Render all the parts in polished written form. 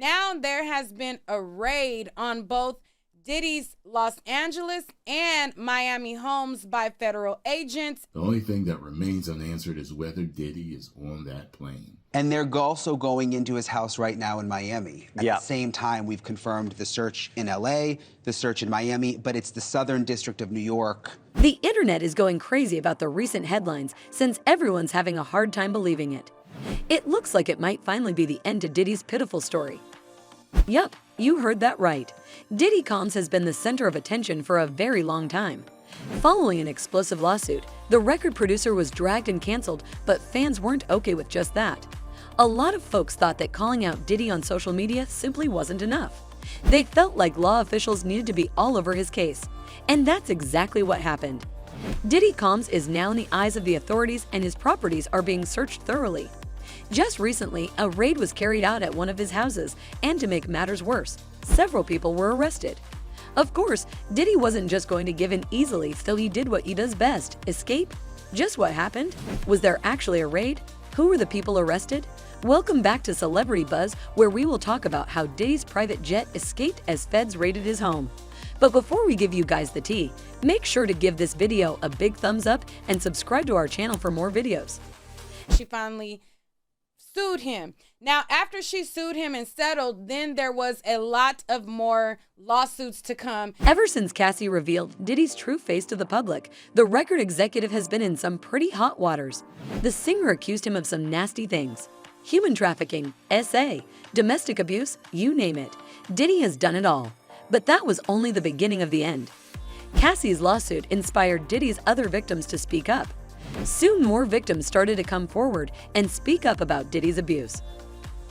Now there has been a raid on both Diddy's Los Angeles and Miami homes by federal agents. The only thing that remains unanswered is whether Diddy is on that plane. And they're also going into his house right now in Miami. At the same time, we've confirmed the search in LA, the search in Miami, but it's the Southern District of New York. The internet is going crazy about the recent headlines since everyone's having a hard time believing it. It looks like it might finally be the end to Diddy's pitiful story. Yup, you heard that right. Diddy Combs has been the center of attention for a very long time. Following an explosive lawsuit, the record producer was dragged and canceled, but fans weren't okay with just that. A lot of folks thought that calling out Diddy on social media simply wasn't enough. They felt like law officials needed to be all over his case. And that's exactly what happened. Diddy Combs is now in the eyes of the authorities and his properties are being searched thoroughly. Just recently, a raid was carried out at one of his houses, and to make matters worse, several people were arrested. Of course, Diddy wasn't just going to give in easily, so he did what he does best, escape. Just what happened? Was there actually a raid? Who were the people arrested? Welcome back to Celebrity Buzz, where we will talk about how Diddy's private jet escaped as feds raided his home. But before we give you guys the tea, make sure to give this video a big thumbs up and subscribe to our channel for more videos. She finally sued him. Now, after she sued him and settled, then there was a lot of more lawsuits to come. Ever since Cassie revealed Diddy's true face to the public, the record executive has been in some pretty hot waters. The singer accused him of some nasty things. Human trafficking, SA, domestic abuse, you name it. Diddy has done it all. But that was only the beginning of the end. Cassie's lawsuit inspired Diddy's other victims to speak up. Soon more victims started to come forward and speak up about Diddy's abuse.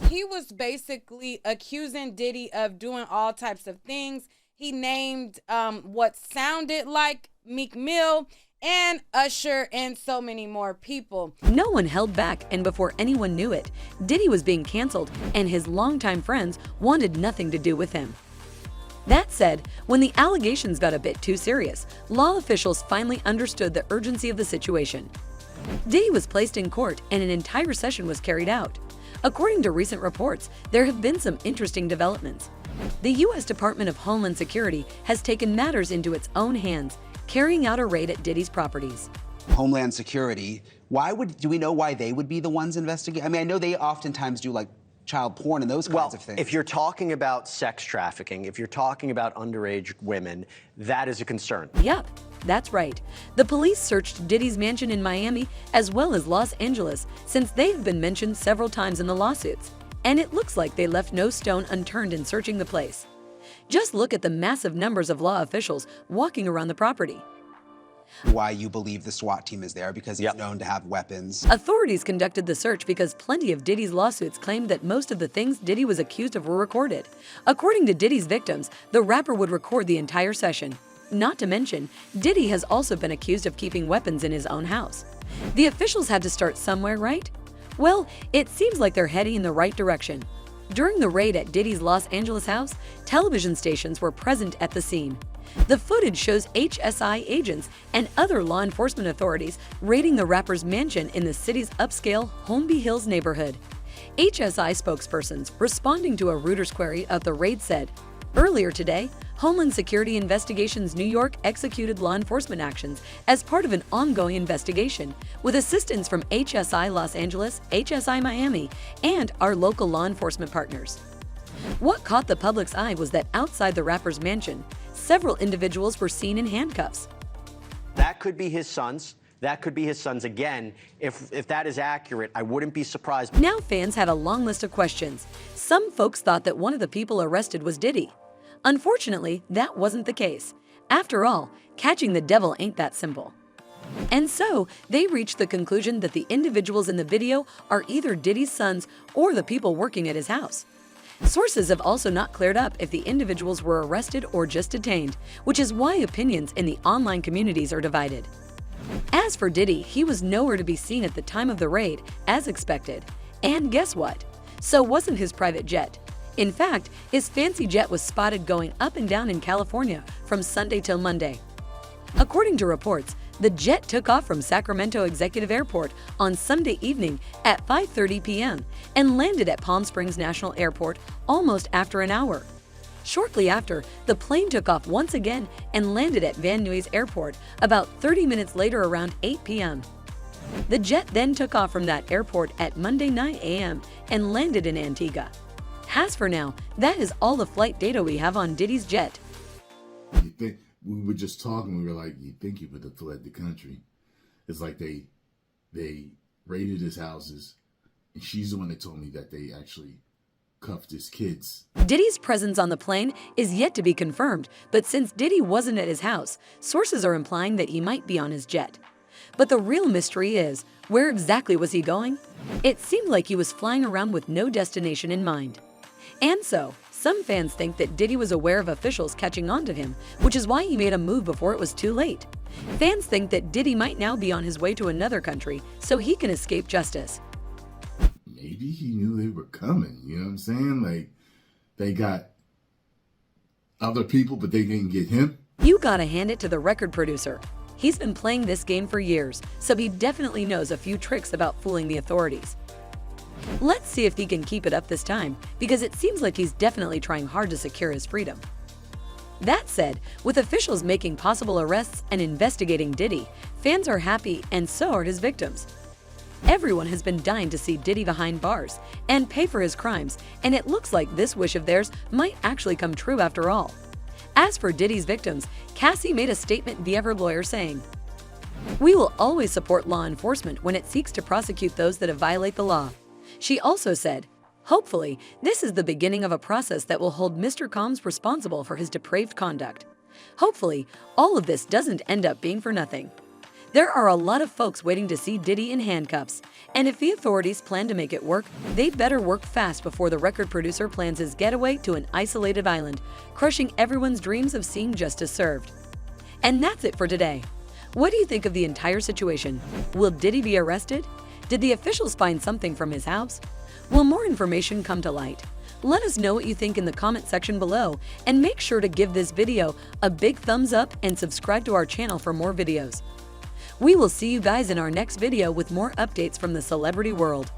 He was basically accusing Diddy of doing all types of things. He named what sounded like Meek Mill and Usher and so many more people. No one held back, and before anyone knew it, Diddy was being canceled and his longtime friends wanted nothing to do with him. That said, when the allegations got a bit too serious, law officials finally understood the urgency of the situation. Diddy was placed in court and an entire session was carried out. According to recent reports, there have been some interesting developments. The U.S. Department of Homeland Security has taken matters into its own hands, carrying out a raid at Diddy's properties. Homeland Security, do we know why they would be the ones investigating? I mean, I know they oftentimes do like child porn and those kinds of things. If you're talking about sex trafficking, if you're talking about underage women, that is a concern. Yup, that's right. The police searched Diddy's mansion in Miami as well as Los Angeles, since they've been mentioned several times in the lawsuits. And it looks like they left no stone unturned in searching the place. Just look at the massive numbers of law officials walking around the property. Why you believe the SWAT team is there, because he's known to have weapons. Authorities conducted the search because plenty of Diddy's lawsuits claimed that most of the things Diddy was accused of were recorded. According to Diddy's victims, the rapper would record the entire session. Not to mention, Diddy has also been accused of keeping weapons in his own house. The officials had to start somewhere, right? Well, it seems like they're heading in the right direction. During the raid at Diddy's Los Angeles house, television stations were present at the scene. The footage shows HSI agents and other law enforcement authorities raiding the rapper's mansion in the city's upscale Holmby Hills neighborhood. HSI spokespersons responding to a Reuters query of the raid said, "Earlier today, Homeland Security Investigations New York executed law enforcement actions as part of an ongoing investigation with assistance from HSI Los Angeles, HSI Miami, and our local law enforcement partners." What caught the public's eye was that outside the rapper's mansion, several individuals were seen in handcuffs. That could be his sons. That could be his sons again. If that is accurate, I wouldn't be surprised. Now fans had a long list of questions. Some folks thought that one of the people arrested was Diddy. Unfortunately, that wasn't the case. After all, catching the devil ain't that simple. And so, they reached the conclusion that the individuals in the video are either Diddy's sons or the people working at his house. Sources have also not cleared up if the individuals were arrested or just detained, which is why opinions in the online communities are divided. As for Diddy, he was nowhere to be seen at the time of the raid, as expected. And guess what? So wasn't his private jet. In fact, his fancy jet was spotted going up and down in California from Sunday till Monday. According to reports, The jet took off from Sacramento Executive Airport on Sunday evening at 5:30 p.m. and landed at Palm Springs National Airport almost after an hour. Shortly after, the plane took off once again and landed at Van Nuys Airport about 30 minutes later around 8 p.m. The jet then took off from that airport at Monday 9 a.m. and landed in Antigua. As for now, that is all the flight data we have on Diddy's jet. You think we were just talking? We were like, you think he would have fled the country? It's like they raided his houses, and she's the one that told me that they actually cuffed his kids. Diddy's presence on the plane is yet to be confirmed, but since Diddy wasn't at his house, sources are implying that he might be on his jet. But the real mystery is, where exactly was he going? It seemed like he was flying around with no destination in mind. And so, some fans think that Diddy was aware of officials catching on to him, which is why he made a move before it was too late. Fans think that Diddy might now be on his way to another country so he can escape justice. Maybe he knew they were coming, you know what I'm saying? Like, they got other people, but they didn't get him. You gotta hand it to the record producer. He's been playing this game for years, so he definitely knows a few tricks about fooling the authorities. Let's see if he can keep it up this time, because it seems like he's definitely trying hard to secure his freedom. That said, with officials making possible arrests and investigating Diddy, fans are happy and so are his victims. Everyone has been dying to see Diddy behind bars and pay for his crimes, and it looks like this wish of theirs might actually come true after all. As for Diddy's victims, Cassie made a statement via her lawyer saying, "We will always support law enforcement when it seeks to prosecute those that violate the law." She also said, "Hopefully, this is the beginning of a process that will hold Mr. Combs responsible for his depraved conduct. Hopefully, all of this doesn't end up being for nothing." There are a lot of folks waiting to see Diddy in handcuffs, and if the authorities plan to make it work, they'd better work fast before the record producer plans his getaway to an isolated island, crushing everyone's dreams of seeing justice served. And that's it for today. What do you think of the entire situation? Will Diddy be arrested? Did the officials find something from his house? Will more information come to light? Let us know what you think in the comment section below, and make sure to give this video a big thumbs up and subscribe to our channel for more videos. We will see you guys in our next video with more updates from the celebrity world.